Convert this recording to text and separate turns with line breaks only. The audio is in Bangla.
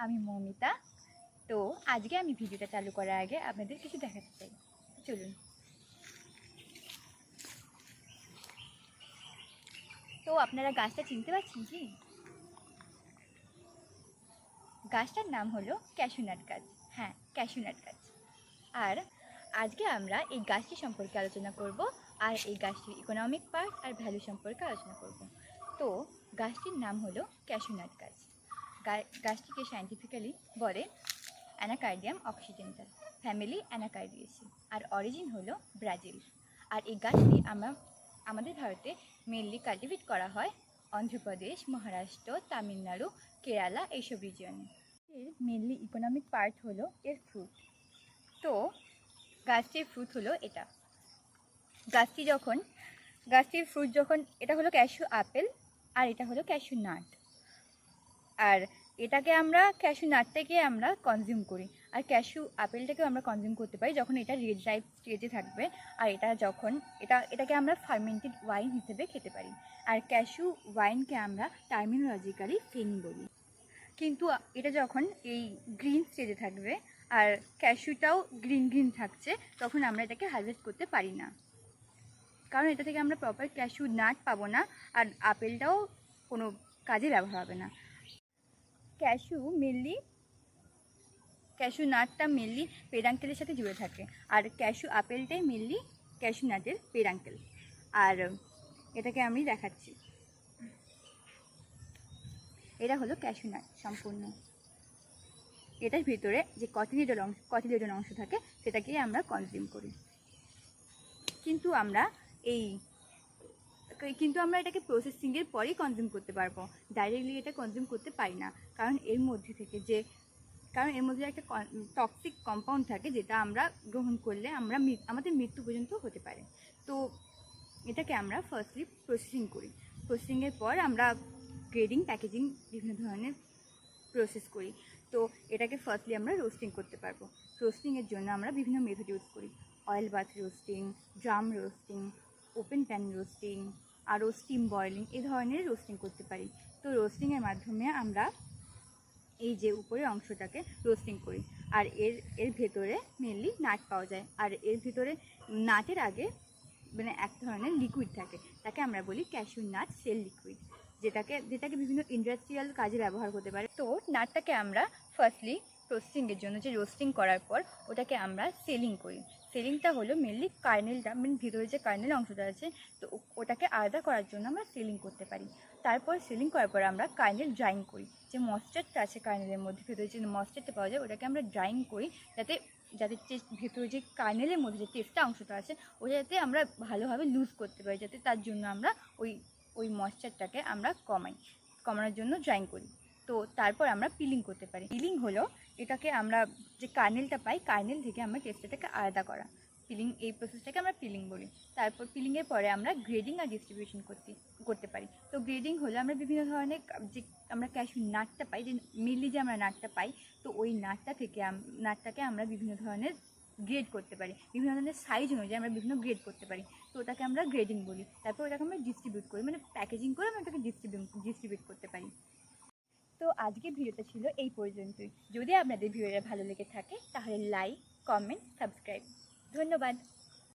আমি মৌমিতা। তো আজকে আমি ভিডিওটা চালু করার আগে আপনাদের কিছু দেখাতে চাই। চলুন। তো আপনারা গাছটা চিনতে পারছেন কি? গাছটার নাম হলো ক্যাশু নাট গাছ। হ্যাঁ, ক্যাশু নাট গাছ। আর আজকে আমরা এই গাছটি সম্পর্কে আলোচনা করব, আর এই গাছটির ইকোনমিক পার্ট আর ভ্যালু সম্পর্কে আলোচনা করব। তো গাছটির নাম হলো ক্যাশু নাট গাছ। গাছটিকে সায়েন্টিফিক্যালি বলে অ্যানাকার্ডিয়াম অক্সিডেন্টাল, ফ্যামিলি অ্যানাকার্ডিয়েসি, আর অরিজিন হলো ব্রাজিল। আর এই গাছটি আমাদের ভারতে মেনলি কাল্টিভেট করা হয় অন্ধ্রপ্রদেশ, মহারাষ্ট্র, তামিলনাড়ু, কেরালা এইসব রিজিয়নে। এর মেনলি ইকোনমিক পার্ট হলো এর ফ্রুট। তো গাছটির ফ্রুট হলো এটা। গাছটির ফ্রুট যখন, এটা হলো ক্যাশু আপেল আর এটা হলো ক্যাশু নাট। আর এটাকে আমরা ক্যাশু নাটটাকে আমরা কনজিউম করি, আর ক্যাশু আপেলটাকেও আমরা কনজিউম করতে পারি যখন এটা রেড রাইপ স্টেজে থাকবে। আর এটাকে আমরা ফার্মেন্টেড ওয়াইন হিসেবে খেতে পারি। আর ক্যাশু ওয়াইনকে আমরা টার্মিনোলজিক্যালি ফেন বলি। কিন্তু এটা যখন এই গ্রিন স্টেজে থাকবে আর ক্যাশুটাও গ্রিন থাকছে, তখন আমরা এটাকে হারভেস্ট করতে পারি না, কারণ এটা থেকে আমরা প্রপার ক্যাশু নাট পাবো না, আর আপেলটাও কোনো কাজে ব্যবহার হবে না। ক্যাশু নাটটা মেনলি পেরাঙ্কেলের সাথে জুড়ে থাকে, আর ক্যাশু আপেলটাই মেনলি ক্যাশু নাটের পেরাঙ্কেল। আর এটাকে আমি দেখাচ্ছি, এটা হলো ক্যাশু নাট সম্পূর্ণ। এটার ভিতরে যে কটিলেডন অংশ থাকে সেটাকেই আমরা কনজিউম করি। কিন্তু আমরা এটাকে প্রসেসিংয়ের পরেই কনজিউম করতে পারবো, ডাইরেক্টলি এটা কনজিউম করতে পারি না, কারণ এর মধ্যে একটা টক্সিক কম্পাউন্ড থাকে, যেটা আমরা গ্রহণ করলে আমাদের মৃত্যু পর্যন্ত হতে পারে। তো এটাকে আমরা ফার্স্টলি প্রসেসিং করি। প্রসেসিংয়ের পর আমরা গ্রেডিং, প্যাকেজিং বিভিন্ন ধরনের প্রসেস করি। তো এটাকে ফার্স্টলি আমরা রোস্টিং করতে পারবো। রোস্টিংয়ের জন্য আমরা বিভিন্ন মেথড ইউজ করি: oil bath roasting, drum roasting, open pan roasting, আরও স্টিম বয়েলিং, এই ধরনের রোস্টিং করতে পারি। তো রোস্টিংয়ের মাধ্যমে আমরা এই যে উপরের অংশটাকে রোস্টিং করি, আর এর ভেতরে মেনলি নাট পাওয়া যায়। আর এর ভেতরে নাটের আগে এক ধরনের লিকুইড থাকে, তাকে আমরা বলি ক্যাশু নাট সেল লিকুইড, যেটাকে বিভিন্ন ইন্ডাস্ট্রিয়াল কাজে ব্যবহার করতে পারে। তো নাটটাকে আমরা ফার্স্টলি প্রসেসিংয়ের জন্য, যে রোস্টিং করার পর ওটাকে আমরা সেলিং করি। সেলিংটা হলো মেনলি কার্নেলটা, ভিতরে যে কার্নেল অংশটা আছে, তো ওটাকে আলাদা করার জন্য আমরা সেলিং করতে পারি। তারপর সেলিং করার পর আমরা কার্নেল ড্রাইং করি। যে ময়েশ্চারটা আছে কার্নেলের মধ্যে, ভেতরে যে ময়েশ্চারটা পাওয়া যায়, ওটাকে আমরা ড্রাইং করি, যাতে ভেতরে যে কার্নেলের মধ্যে যে টেস্টা অংশটা আছে ওটা যাতে আমরা ভালোভাবে লুজ করতে পারি, যাতে তার জন্য আমরা ওই ময়েশ্চারটাকে আমরা কমানোর জন্য ড্রাইং করি। তো তারপর আমরা পিলিং করতে পারি। পিলিং হলো এটাকে আমরা যে কার্নেলটা পাই, কার্নেল থেকে আমরা টেস্টাটাকে আলাদা করা। এই প্রসেসটাকে আমরা পিলিং বলি। তারপর পিলিংয়ের পরে আমরা গ্রেডিং আর ডিস্ট্রিবিউশন করতে পারি। তো গ্রেডিং হলো আমরা বিভিন্ন ধরনের যে আমরা ক্যাশু নাটটা পাই, যে মেনলি যে আমরা নাটটা পাই, তো ওই নাটটাকে আমরা বিভিন্ন ধরনের গ্রেড করতে পারি, বিভিন্ন ধরনের সাইজ অনুযায়ী আমরা বিভিন্ন গ্রেড করতে পারি। তো ওটাকে আমরা গ্রেডিং বলি। তারপর ওটাকে আমরা ডিস্ট্রিবিউট করি, প্যাকেজিং করে আমরা ওটাকে ডিস্ট্রিবিউট করতে পারি। তো আজকের ভিডিওটা ছিল এই পর্যন্তই। যদি আপনাদের ভিডিওটা ভালো লেগে থাকে তাহলে লাইক, কমেন্ট, সাবস্ক্রাইব। ধন্যবাদ।